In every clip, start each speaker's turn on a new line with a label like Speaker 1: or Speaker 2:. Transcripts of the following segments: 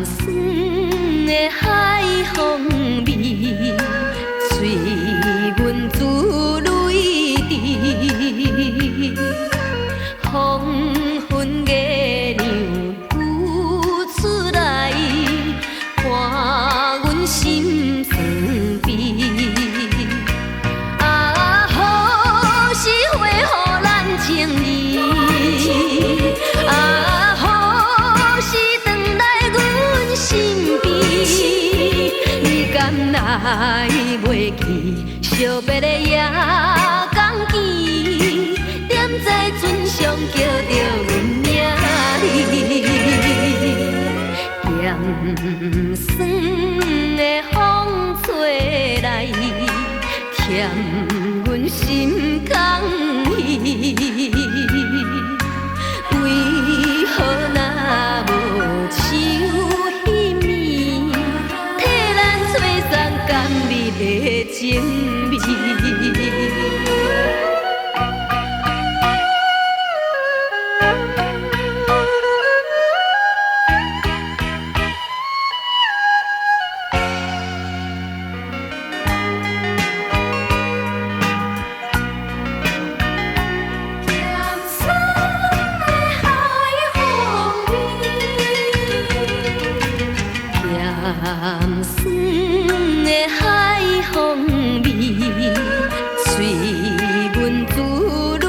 Speaker 1: 酸的海风味，随阮自泪滴。黄昏月亮浮出来，伴阮心酸悲。啊，好是花予咱情意。啊，好是转来阮身边。你敢来袂记惜别的夜光见？踮在船上叫着阮名字，咸酸的风吹来，添阮心空虚。为何若无手迄面，替咱吹送甘美的情味？咸酸的海风味，随阮自泪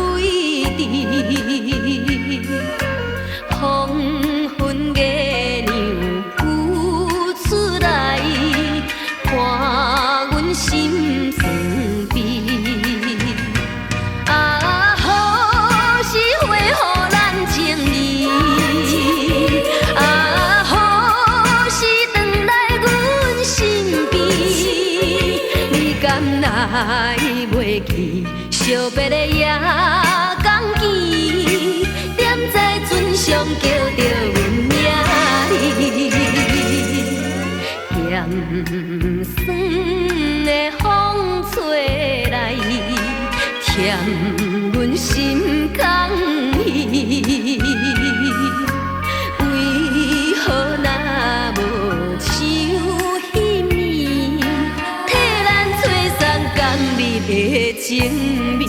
Speaker 1: 滴。黄昏月亮浮出来，伴阮心酸悲。啊，好是花予咱情意。啊，好是转来阮身边。你敢来袂记惜别的夜光见？踮在船上叫着阮名字，咸酸的风吹来，添阮心空虚。为何若无手迄面，替咱吹送甘美的情味？